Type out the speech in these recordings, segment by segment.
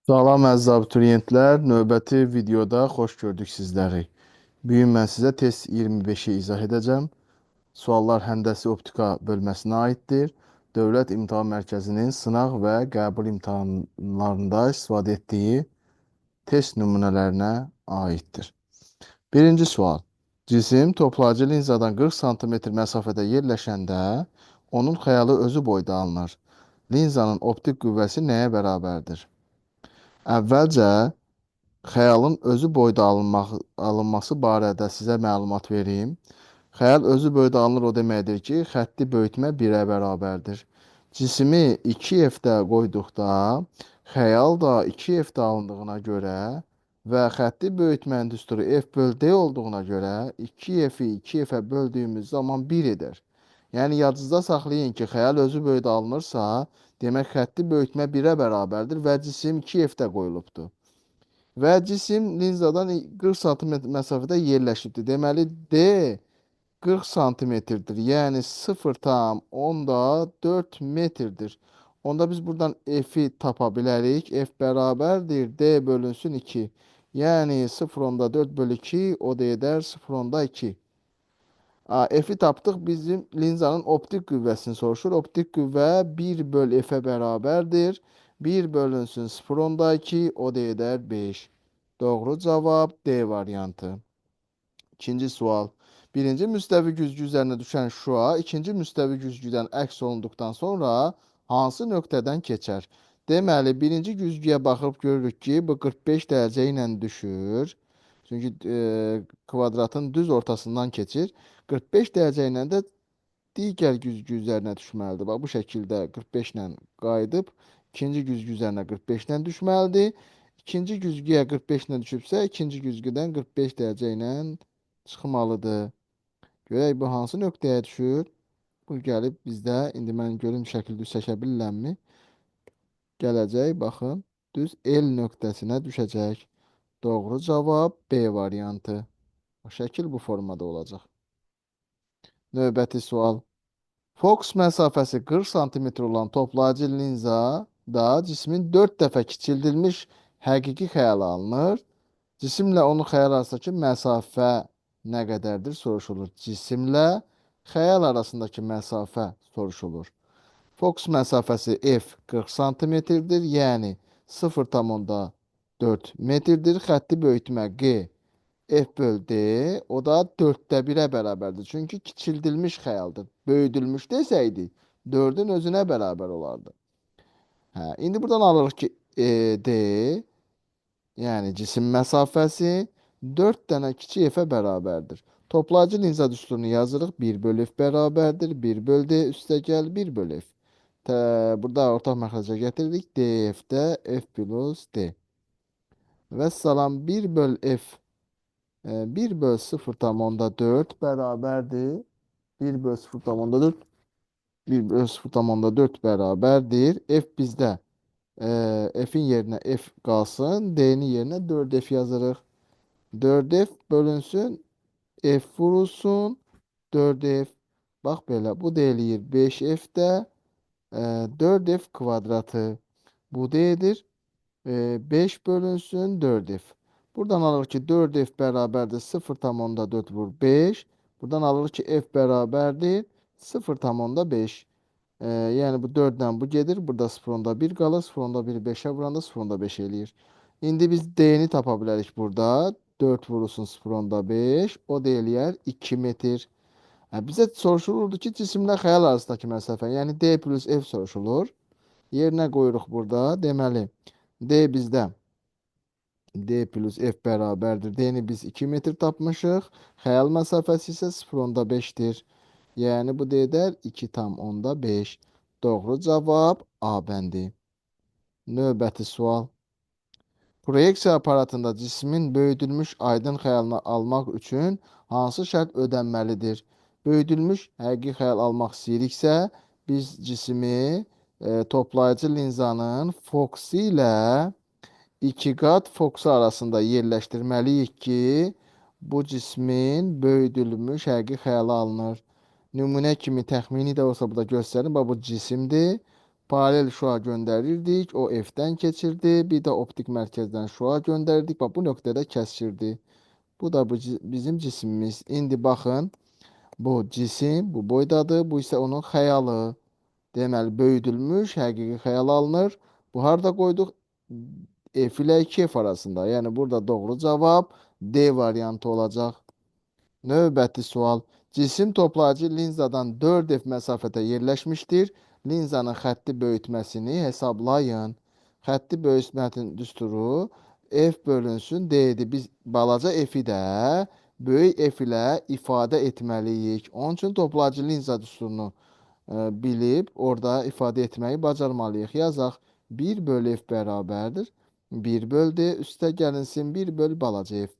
Salam əziz abituriyentlər, növbəti videoda xoş gördük sizləri. Bu gün mən sizə test 25-i izah edəcəm. Suallar Həndəsi Optika bölməsinə aiddir. Dövlət İmtahan Mərkəzinin sınaq və qəbul imtahanlarında istifadə etdiyi test nümunələrinə aiddir. Birinci sual. Cisim toplayıcı linzadan 40 sm məsafədə yerləşəndə onun xəyalı özü boyda alınır. Linzanın optik qüvvəsi nəyə bərabərdir? Əvvəlcə xəyalın özü boyda alınması barədə sizə məlumat verim. Xəyal özü boyda alınır o deməkdir ki, xətti böyütmə 1-ə bərabərdir. Cismi 2F-də qoyduqda, xəyal da 2F-də alındığına görə və xətti böyütmənin düsturu F böl D olduğuna görə 2F-i 2F-ə böldüyümüz zaman 1 edər. Yəni yadınızda saxlayın ki, xəyal özü boyda alınırsa, demək xətti böyütmə 1-ə bərabərdir və cisim 2F-də qoyulubdur. Və cisim linzadan 40 sm məsafədə yerləşibdir. Deməli D 40 santimetrdir. Yəni 0,4 metrdir. Onda biz buradan F-i tapa bilərik. F bərabərdir D bölünsün 2. Yəni 0,4 bölü 2 o da edər 0,2. F-i tapdıq. Bizim linzanın optik qüvvəsini soruşur. Optik qüvvə 1 böl F-ə bərabərdir. 1 bölünsün 0,2 o da edər 5. Doğru cavab D variantı. İkinci sual. Birinci müstəvi güzgü üzərinə düşən şüa ikinci müstəvi güzgüdən əks olunduqdan sonra hansı nöqtədən keçər? Deməli, birinci güzgüyə baxıb görürük ki, bu 45 dərəcə ilə düşür. Çünki kvadratın düz ortasından keçir. 45 dərəcə ilə də digər güzgü üzərinə düşməlidir. Bax, bu şəkildə 45 ilə qayıdıb, ikinci güzgü üzərinə 45 ilə düşməlidir. İkinci güzgüyə 45 ilə düşübsə, ikinci güzgüdən 45 dərəcə ilə çıxmalıdır. Görək, bu hansı nöqtəyə düşür? Bu gəlib bizdə, indi mən görüm şəkil düz çəkə bilirəmmi? Gələcək, baxın, düz L nöqtəsinə düşəcək. Doğru cavab B variantı. Şəkil bu formada olacaq. Növbəti sual. Fokus məsafəsi 40 sm olan toplayıcı linza da cismin 4 dəfə kiçildilmiş həqiqi xəyal alınır. Cisimlə onun xəyal arasındakı məsafə nə qədərdir soruşulur. Cisimlə xəyal arasındakı məsafə soruşulur. Fokus məsafəsi F 40 santimetrdir, yəni 0,4 metrdir. Xətti böyütmə G F böl D, o da 4də 1-ə bərabərdir. Çünki kiçildilmiş xəyaldır. Böyüdülmüş desəydi, 4-ün özünə bərabər olardı. İndi buradan alırıq ki, D, yəni cisim məsafəsi 4 dənə kiçik F-ə bərabərdir. Toplayıcı linza düsturunu yazırıq. 1 bölü F bərabərdir. 1 böl D üstəgəl 1 bölü F. Burada ortaq məxrəcə gətiririk. DF-də F plus D. Və salam 1 böl F 1 böl 0,4 bərabərdir. 1 böl 0,4 1 böl 0,4 bərabərdir. F bizdə F-in yerinə F qalsın. D-nin yerinə 4F yazırıq. 4F bölünsün. F vurulsun. 4F. Bax belə. Bu da eləyir 5F-də 4F kvadratı. Bu da edir 5 bölünsün 4F. Buradan alır ki 4F bərabərdir 0,4 vur 5. Buradan alır ki F bərabərdir 0,5. Yəni bu 4 ilə bu gedir. Burada 0,1 qalır. 0,1 5-ə vuranda 0,5 eləyir. İndi biz D-ni tapa bilərik burada. 4 vurulsun 0,5. O da eləyər 2 metr. Bizə soruşulurdu ki, cisimlə xəyal arasındakı məsafə, yəni D plus F soruşulur. Yerinə qoyuruq burada. Deməli, D bizdə D plus F bərabərdir. D-ni biz 2 metr tapmışıq. Xəyal məsafəsi isə 0,5-dir. Yəni bu da edər 2,5. Doğru cavab A bəndi. Növbəti sual. Proyeksiya aparatında cismin böyüdülmüş aydın xəyalını almaq üçün hansı şərt ödənməlidir? Böyüdülmüş həqiqi xəyal almaq istəyiriksə, biz cismi toplayıcı linzanın foksu ilə 2 qat foksu arasında yerləşdirməliyik ki, bu cismin böyüdülmüş həqiqi xəyala alınır. Nümunə kimi təxmini də olsa burada göstərin. Bax, bu cisimdir. Paralel şua göndərirdik. O F'dən keçirdi. Bir də optik mərkəzdən şua göndərdik. Bax bu nöqtədə kəsirdi. Bu da bizim cismimiz. İndi baxın. Bu cisim bu boydadır. Bu isə onun xəyalı. Deməli böyüdülmüş həqiqi xəyal alınır. Bu harda qoyduq? F ilə 2F arasında. Yəni burada doğru cavab D variantı olacaq. Növbəti sual. Cisim toplayıcı linzadan 4F məsafədə yerləşmişdir. Linzanın xətti böyütməsini hesablayın. Xətti böyütmənin düsturu F bölünsün D-dir. Biz balaca F-i də böyük F ilə ifadə etməliyik. Onun üçün toplayıcı linza düsturunu bilib orada ifadə etməyi bacarmalıyıq. Yazaq 1 bölü F bərabərdir. 1 böl D üstə gəlinsin 1 böl balaca F.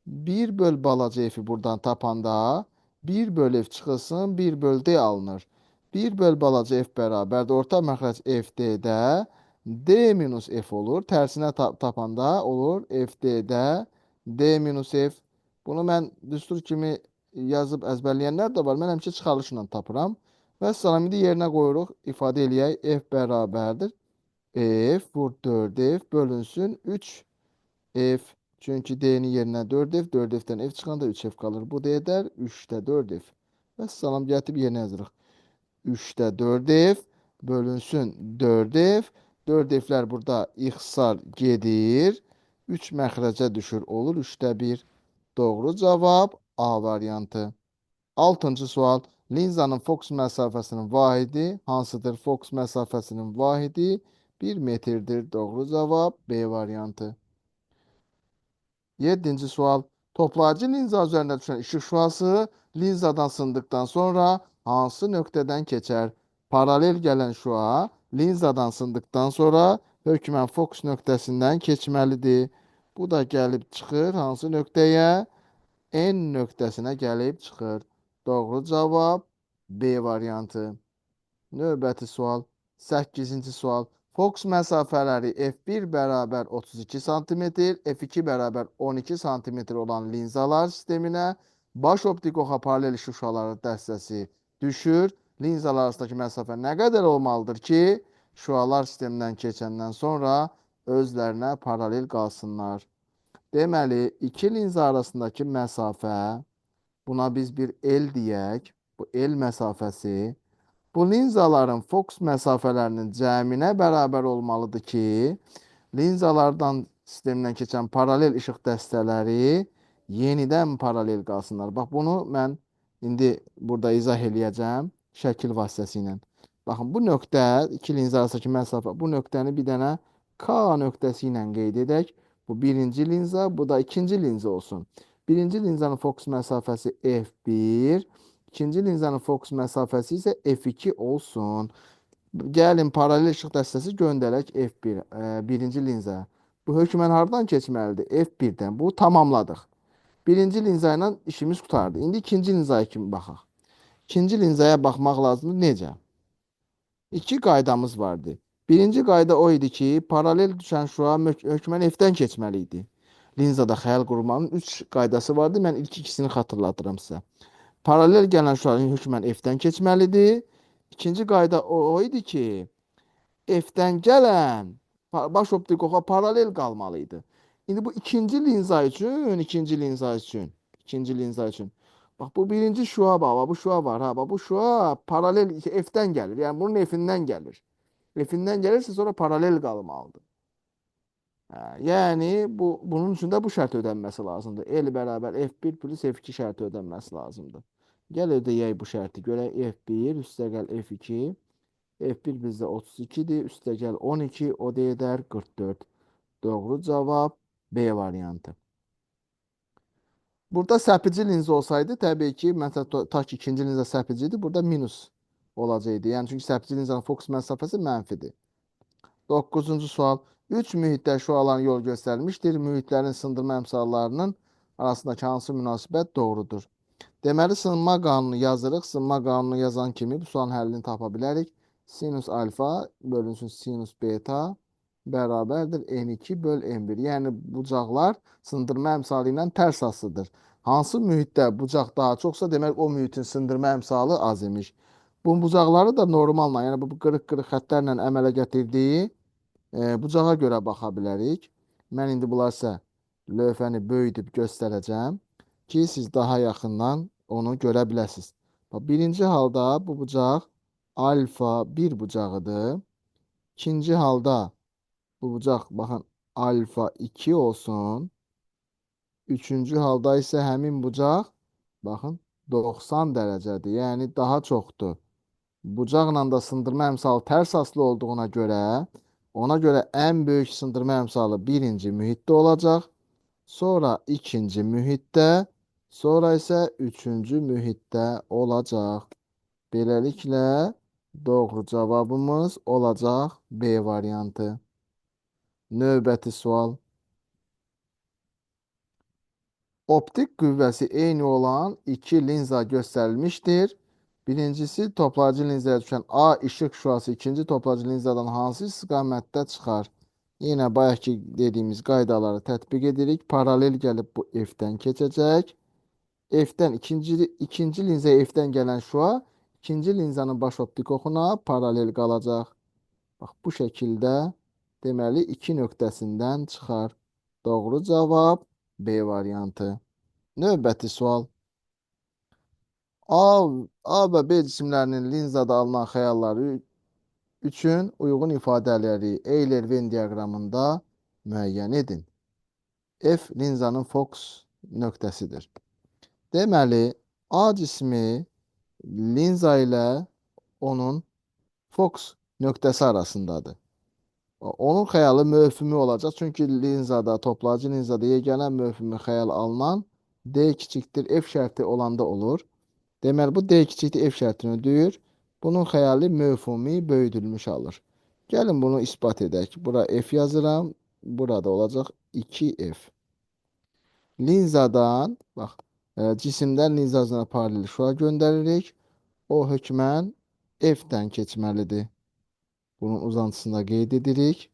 1 böl balaca f'i buradan tapanda 1 böl f çıxılsın 1 böl d alınır. 1 böl balaca f bərabərdir. Orta məxrəc f d-də d minus f olur. Tərsinə tapanda olur f d-də d minus f. Bunu mən düstur kimi yazıb əzbərləyənlər də var. Mən həmişə çıxarışla tapıram. Və salam indi yerinə qoyuruq. İfadə eləyək. F bərabərdir. F vur 4f bölünsün 3f. Çünkü D'nin yerine 4F, 4F'den F çıxanda 3F qalır. Bu da edər 3'də 4F. Və salam gətirib yerinə yazırıq. 3'də 4F bölünsün 4F. 4F'lər burada ixtisar gedir. 3 məxrəcə düşür. Olur 3'də 1. Doğru cavab A variantı. 6-cı sual. Linzanın fokus məsafəsinin vahidi hansıdır? Fokus məsafəsinin vahidi 1 metrdir. Doğru cavab B variantı. 7-ci sual. Toplayıcı linza üzərində düşən işıq şüası linzadan sındıqdan sonra hansı nöqtədən keçər? Paralel gələn şüa linzadan sındıqdan sonra hökmən fokus nöqtəsindən keçməlidir. Bu da gəlib çıxır hansı nöqtəyə? N nöqtəsinə gəlib çıxır. Doğru cavab B variantı. Növbəti sual. 8-ci sual. Fokus məsafələri F1 bərabər 32 sm, F2 bərabər 12 sm olan linzalar sisteminə baş optik oxa paralel işıq şüaları dəstəsi düşür. Linzalar arasındakı məsafə nə qədər olmalıdır ki, şüalar sistemindən keçəndən sonra özlərinə paralel qalsınlar? Deməli, iki linza arasındakı məsafə, buna biz bir L deyək. Bu L məsafəsi. Bu linzaların fokus məsafələrinin cəminə bərabər olmalıdır ki, linzalardan sistemindən keçən paralel işıq dəstələri yenidən paralel qalsınlar. Bax, bunu mən indi burada izah eləyəcəm şəkil vasitəsilə. Baxın, bu nöqtə, iki linza arasındakı məsafə, bu nöqtəni bir dənə K nöqtəsi ilə qeyd edək. Bu birinci linza, bu da ikinci linza olsun. Birinci linzanın fokus məsafəsi F1, İkinci linzanın fokus məsafəsi isə F2 olsun. Gəlin paralel işıq dəstəsi göndərək F1, birinci linzaya. Bu hökmən hardan keçməlidir? F1-dən. Bu tamamladıq. Birinci linza ilə işimiz qutardı. İndi ikinci linzaya kimi baxaq. İkinci linzaya baxmaq lazımdır. Necə? İki qaydamız vardı. Birinci qayda o idi ki, paralel düşən şüa hökmən F-dən keçməli idi. Linzada xəyal qurmanın 3 qaydası vardı. Mən ilk ikisini xatırladıram sizə. Paralel gələn şüaların hökmən F-dən keçməlidir. İkinci qayda o idi ki, F-dən gələn baş optik oxa paralel qalmalıydı. İndi bu ikinci linza üçün, bax bu birinci şua bax, bu şua var ha, bax bu şua paralel F-dən gəlir. Yəni bunun F-indən gəlir. F-indən gəlirsə sonra paralel qalmalıdır. Yəni bunun üçün də bu şərt ödənməsi lazımdır. L bərabər F1 plus F2 şərti ödənməsi lazımdır. Gəl ödəyək bu şərti. Görək F1 üstə gəl F2. F1 bizdə 32-dir. Üstə gəl 12. O da edər 44. Doğru cavab B variantı. Burada səpici linza olsaydı, təbii ki, məsələn, ta ki ikinci linza səpicidir. Burada minus olacaqdı. Yəni, çünki səpici linzanın fokus məsafəsi mənfidir. 9-cu sual. 3 mühitdə şüaların yol göstərilmişdir. Mühitlərin sındırma əmsallarının arasındakı hansı münasibət doğrudur? Deməli, sınma qanunu yazırıq. Sınma qanunu yazan kimi bu sualın həllini tapa bilərik. Sinus alfa bölünsün sinus beta bərabərdir N2 böl N1. Yəni, bucaqlar sındırma əmsalı ilə tərs asıdır. Hansı mühitdə bucaq daha çoxsa, demək o mühitin sındırma əmsalı az imiş. Bu bucaqları da normalla, yəni bu qırıq-qırıq xəttlərlə əmələ gətirdiyi bucağa görə baxa bilərik. Mən indi bunlarsa lövhəni böyüdüb göstərəcəm ki, siz daha yaxından onu görə biləsiniz. Birinci halda bu bucaq alfa 1 bucağıdır. İkinci halda bu bucaq baxın alfa 2 olsun. Üçüncü halda isə həmin bucaq baxın 90 dərəcədir. Yəni daha çoxdur. Bucaqla da sındırma əmsalı tərs aslı olduğuna görə, ona görə ən böyük sındırma əmsalı birinci mühitdə olacaq. Sonra ikinci mühitdə, sonra isə üçüncü mühitdə olacaq. Beləliklə doğru cavabımız olacaq B variantı. Növbəti sual. Optik qüvvəsi eyni olan iki linza göstərilmişdir. Birincisi toplayıcı linzaya düşən A işıq şüası ikinci toplayıcı linzadan hansı istiqamətdə çıxar? Yenə bayaqki dediyimiz qaydaları tətbiq edirik. Paralel gəlib bu F-dən keçəcək. F-dən ikinci linzaya F-dən gələn şüa ikinci linzanın baş optik oxuna paralel qalacaq. Bax bu şəkildə deməli 2 nöqtəsindən çıxar. Doğru cavab B variantı. Növbəti sual. A, A və B cisimlərinin linzada alınan xəyalları üçün uyğun ifadələri Euler-Venn diaqramında müəyyən edin. F linzanın fokus nöqtəsidir. Deməli, A cismi linza ilə onun fokus nöqtəsi arasındadır. Onun xəyalı mövhumi olacaq. Çünki linzada, toplayıcı linzada yeganə mövhumi xəyal alınan D kiçikdir F şərti olanda olur. Deməli, bu D kiçikdir F şərtini ödəyir. Bunun xəyali mövhumi böyüdülmüş alır. Gəlin bunu isbat edək. Bura F yazıram. Burada olacaq 2F. Linzadan, bax, cisimdən linzasına paralel şüa göndəririk. O hökmən F-dən keçməlidir. Bunun uzantısını da qeyd edirik.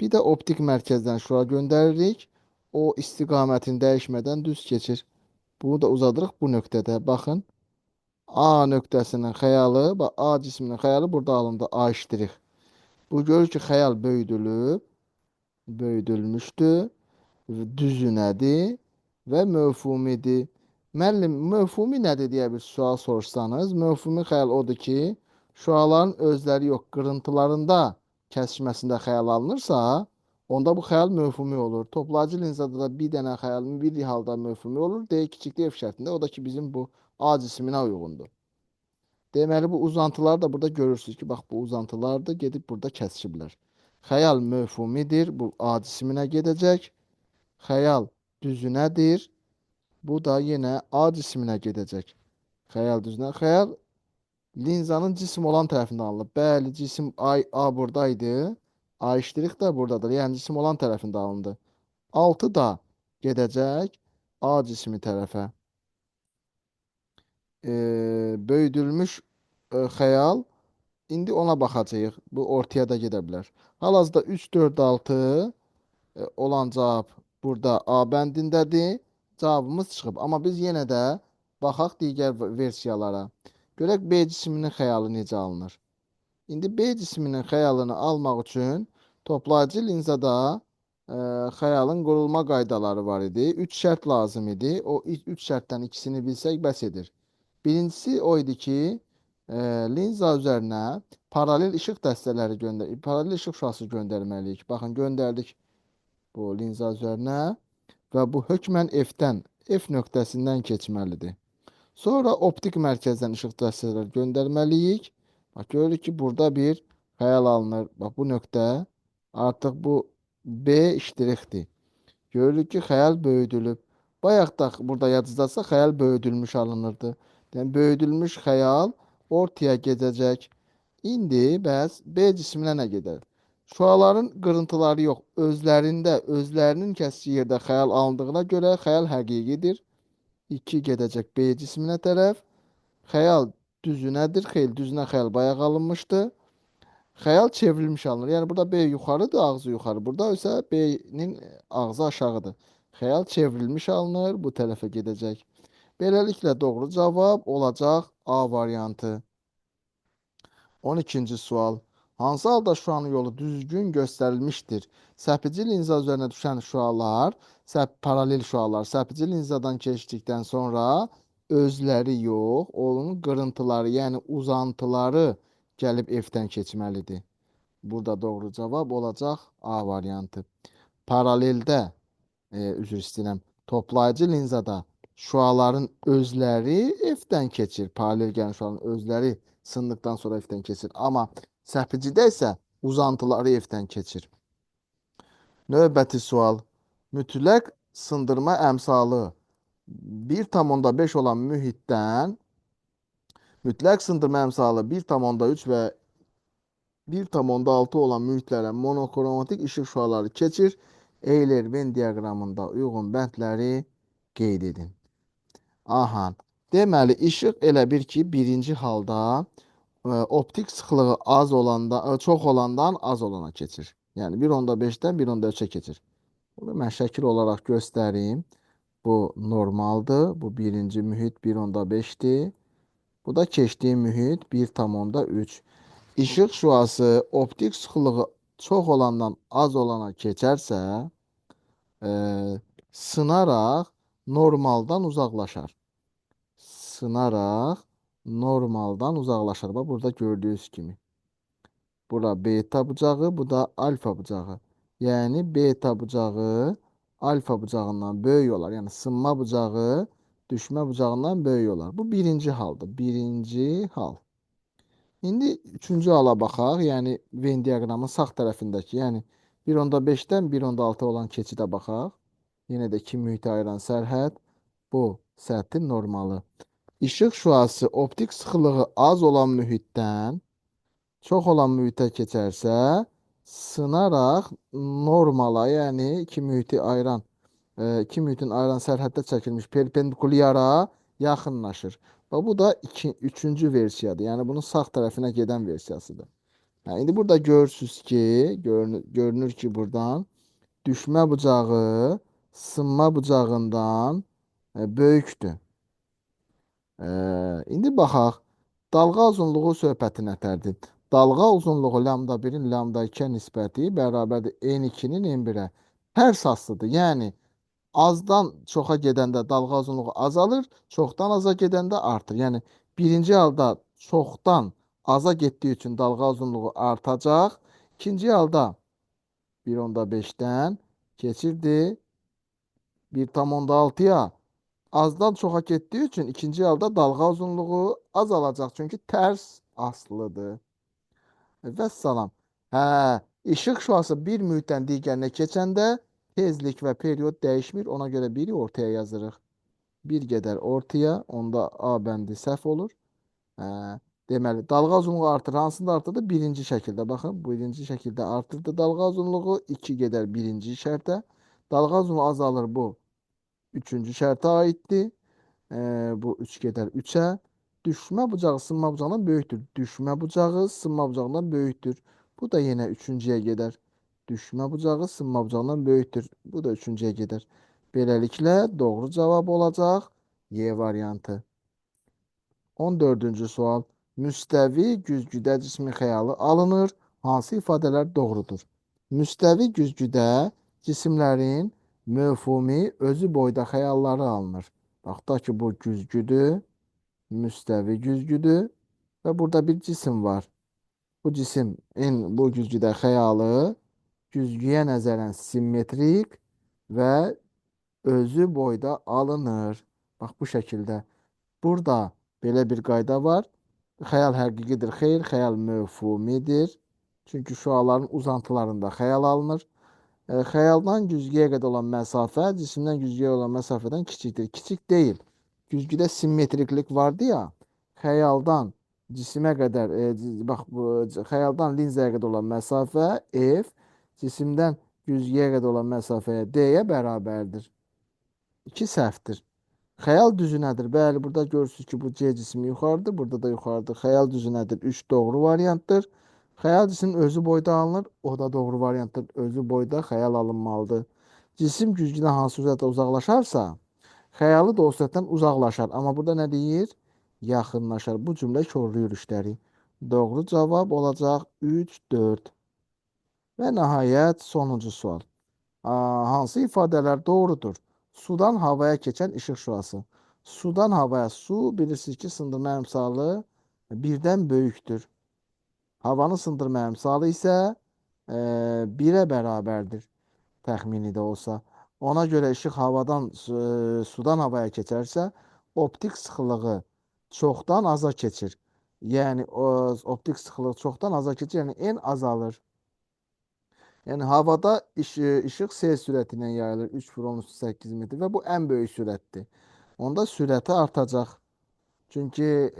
Bir də optik mərkəzdən şüa göndəririk. O istiqamətini dəyişmədən düz keçir. Bunu da uzadırıq bu nöqtədə. Baxın. A nöqtəsinin xəyalı, A cisminin xəyalı burada alındı. A iştirik. Bu görür ki, xəyal böyüdülmüşdür. Düzünədir və mövhumidir. Müəllim, mövhumi nədir deyə bir sual soruşsanız, mövhumi xəyal odur ki, şüaların özləri yox, qırıntılarında kəsişməsində xəyal alınırsa, onda bu xəyal mövhumi olur. Toplayıcı linzada da bir dənə xəyalın bir halda mövhumi olur. D kiçikdir F şərtində. O da ki, bizim bu A cisminə uyğundur. Deməli, bu uzantıları da burada görürsünüz ki, bax, bu uzantılar da gedib burada kəsişiblər. Xəyal mövhumidir. Bu A cisminə gedəcək. Xəyal düzünədir. Bu da yenə A cisminə gedəcək. Xəyal düzünə. Xəyal linzanın cisim olan tərəfindən alınıb. Bəli, cisim A buradaydı. A iştirik də buradadır. Yəni cisim olan tərəfində alındı. 6 da gedəcək A cismi tərəfə. Böyüdülmüş xəyal. İndi ona baxacağıq. Bu ortaya da gedə bilər. Hal-hazırda 3, 4, 6 olan cavab burada A bəndindədir. Cavabımız çıxıb. Amma biz yenə də baxaq digər versiyalara. Görək B cisminin xəyalı necə alınır. İndi B cisminin xəyalını almaq üçün toplayıcı linzada xəyalın qurulma qaydaları var idi. 3 şərt lazım idi. O 3 şərtdən ikisini bilsək bəs edir. Birincisi o idi ki, linza üzərinə paralel işıq dəstələri paralel işıq şüası göndərməliyik. Baxın, göndərdik bu linza üzərinə və bu hökmən F-dən, F nöqtəsindən keçməlidir. Sonra optik mərkəzdən işıq dəstələri göndərməliyik. Bax, görürük ki, burada bir xəyal alınır. Bax, bu nöqtə artıq bu B iştirikdir. Görürük ki, xəyal böyüdülüb. Bayaq da burada yazıdasa xəyal böyüdülmüş alınırdı. Yəni, böyüdülmüş xəyal ortaya gedəcək. İndi bəs B cisminə nə gedər? Şüaların qırıntıları yox, özlərinin kəsdiyi yerdə xəyal alındığına görə xəyal həqiqidir. 2 gedəcək B cisminə tərəf. Xəyal düzünədir. Xeyl düzünə xəyal bayaq alınmışdı. Xəyal çevrilmiş alınır. Yəni burada B yuxarıdır, ağzı yuxarı. Burada isə B-nin ağzı aşağıdır. Xəyal çevrilmiş alınır, bu tərəfə gedəcək. Beləliklə doğru cavab olacaq A variantı. 12-ci sual. Hansı halda şuanın yolu düzgün göstərilmişdir? Səpəci linza üzərinə düşən şualar, paralel şualar səpəci linzadan keçdikdən sonra özləri yox, onun qırıntıları, yəni uzantıları gəlib F-dən keçməlidir. Burada doğru cavab olacaq A variantı. Paraleldə, üzr istəyirəm, toplayıcı linzada şuaların özləri F-dən keçir. Paralel gələn şuaların özləri sındıqdan sonra F-dən keçir. Amma səpicidə isə uzantıları F-dən keçir. Növbəti sual. Mütləq sındırma əmsalı 1,5 olan mühitdən mütləq sındırma əmsalı 1,3 və 1,6 olan mühitlərə monokromatik işıq şüaları keçir. Eyler-Venn diaqramında uyğun bəndləri qeyd edin. Aha. Deməli, işıq elə bir ki, birinci halda optik sıxlığı az olanda, çox olandan az olana keçir. Yəni 1,5-dən 1,3-ə keçir. Bunu mən şəkil olaraq göstərim. Bu normaldır. Bu birinci mühit 1,5-dir. Bu da keçdiyi mühit 1,3. İşıq şüası optik sıxlığı çox olandan az olana keçərsə, e, sınaraq normaldan uzaqlaşar. Sınaraq normaldan uzaqlaşır. Bax, burada gördüyünüz kimi. Bura beta bucağı, bu da alfa bucağı. Yəni beta bucağı alfa bucağından böyük olar. Yəni sınma bucağı düşmə bucağından böyük olar. Bu birinci haldır. Birinci hal. İndi üçüncü hala baxaq. Yəni Venn diaqramın sağ tərəfindəki, yəni 1,5-dən 1,6 olan keçidə baxaq. Yenə də iki mühitə ayıran sərhəd. Bu səthin normalı. İşıq şüası optik sıxlığı az olan mühitdən çox olan mühitə keçərsə, sınaraq normala, yəni iki mühitin ayıran sərhəddə çəkilmiş perpendikulyara yaxınlaşır. Və bu da üçüncü versiyadır. Yəni bunun sağ tərəfinə gedən versiyasıdır. İndi burada görürsünüz ki, görünür ki, buradan düşmə bucağı sınma bucağından böyükdür. İndi baxaq. Dalğa uzunluğu söhbəti nətərdir? Dalğa uzunluğu lambda 1-in lambda 2-ə nisbəti bərabərdir n2-nin n1-ə. Tərs aslıdır. Yəni azdan çoxa gedəndə dalğa uzunluğu azalır, çoxdan aza gedəndə artır. Yəni birinci halda çoxdan aza getdiyi üçün dalğa uzunluğu artacaq. İkinci halda 1,5-dən keçirdi 1,6-ya. Azdan çoxa getdiyi üçün ikinci halda dalğa uzunluğu azalacaq. Çünki tərs aslıdır. Vəssalam. Hə, işıq şüası bir mühitdən digərinə keçəndə tezlik və period dəyişmir. Ona görə 1-i ortaya yazırıq. 1 gedər ortaya. Onda A bəndi səhv olur. Hə, deməli, dalğa uzunluğu artır. Hansında artırdı? Birinci şəkildə. Baxın, birinci şəkildə artırdı dalğa uzunluğu. 2 gedər birinci şərtə. Dalğa uzunluğu azalır bu. Üçüncü şərtə aiddir. Bu 3 gedər 3-ə. Düşmə bucağı sınma bucağından böyükdür. Düşmə bucağı sınma bucağından böyükdür. Bu da yenə üçüncüyə gedər. Düşmə bucağı sınma bucağından böyükdür. Bu da üçüncüyə gedər. Beləliklə doğru cavab olacaq Y variantı. 14-cü sual. Müstəvi güzgüdə cismin xəyalı alınır. Hansı ifadələr doğrudur? Müstəvi güzgüdə cisimlərin mövhumi özü boyda xəyalları alınır. Bax da ki, bu güzgüdür, müstəvi güzgüdür və burada bir cisim var. Bu cisim bu güzgüdə xəyalı güzgüyə nəzərən simmetrik və özü boyda alınır. Bax bu şəkildə. Burada belə bir qayda var. Xəyal həqiqidir. Xeyr, xəyal mövhumidir. Çünki şüaların uzantılarında xəyal alınır. Xəyaldan güzgüyə qədər olan məsafə cisimdən güzgüyə olan məsafədən kiçikdir. Kiçik deyil. Güzgüdə simmetriklik vardı ya. Xəyaldan cisimə qədər, bax bu xəyaldan linzaya qədər olan məsafə F, cisimdən güzgüyə qədər olan məsafəyə D-yə bərabərdir. 2 səhvdir. Xəyal düzü nədir? Bəli, burada görürsünüz ki, bu C cismi yuxarıdır, burada da yuxarıdır. Xəyal düzü nədir? 3 doğru variantdır. Xəyal cismin özü boyda alınır, o da doğru variantdır. Özü boyda xəyal alınmalıdır. Cisim güzgüdən hansı sürətlə uzaqlaşarsa, xəyalı da o sürətdən uzaqlaşar. Amma burada nə deyir? Yaxınlaşar. Bu cümlə korlayır işləri. Doğru cavab olacaq 3, 4. Və nəhayət sonuncu sual. Hansı ifadələr doğrudur? Sudan havaya keçən işıq şüası. Sudan havaya su bilirsiniz ki sındırma əmsalı birdən böyükdür. Havanın sındırma əmsalı isə 1-ə bərabərdir. Təxmini də olsa. Ona görə işıq havadan sudan havaya keçərsə, optik sıxılığı çoxdan aza keçir. Yəni optik sıxlıq çoxdan aza keçir, yəni n azalır. Yəni havada işıq s sürəti ilə yayılır 3,8 metr və bu ən böyük sürətdir. Onda sürəti artacaq. Çünki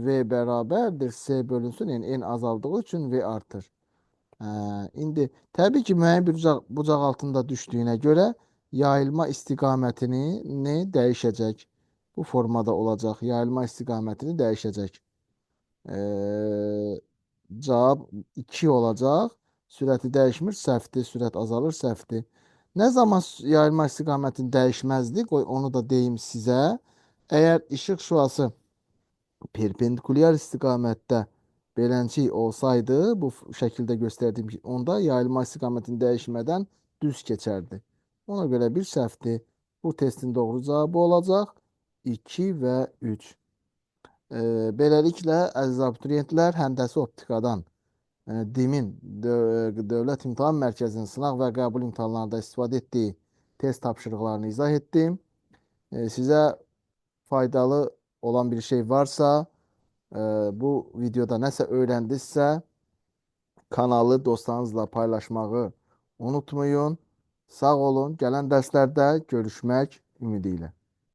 v bərabərdir s bölünsün, yəni n azaldığı üçün v artır. İndi təbii ki müəyyən bir bucaq altında düşdüyünə görə yayılma istiqamətini dəyişəcək. Bu formada olacaq. Yayılma istiqamətini dəyişəcək. Cavab 2 olacaq. Sürəti dəyişmir, səhvdir. Sürət azalır, səhvdir. Nə zaman yayılma istiqamətini dəyişməzdi? Qoy onu da deyim sizə. Əgər işıq şüası perpendikulyar istiqamətdə beləncik olsaydı, bu şəkildə göstərdiyim ki, onda yayılma istiqamətini dəyişmədən düz keçərdi. Ona görə bir səhvdir. Bu testin doğru cavabı olacaq 2 və 3. Beləliklə, əziz abituriyentlər, Həndəsi Optikadan DİM-in Dövlət İmtahan Mərkəzinin sınaq və qəbul imtahanlarında istifadə etdiyi test tapşırıqlarını izah etdim. Sizə faydalı olan bir şey varsa, bu videoda nəsə öyrəndinizsə, kanalı dostlarınızla paylaşmağı unutmayın. Sağ olun. Gələn dərslərdə görüşmək ümidi ilə.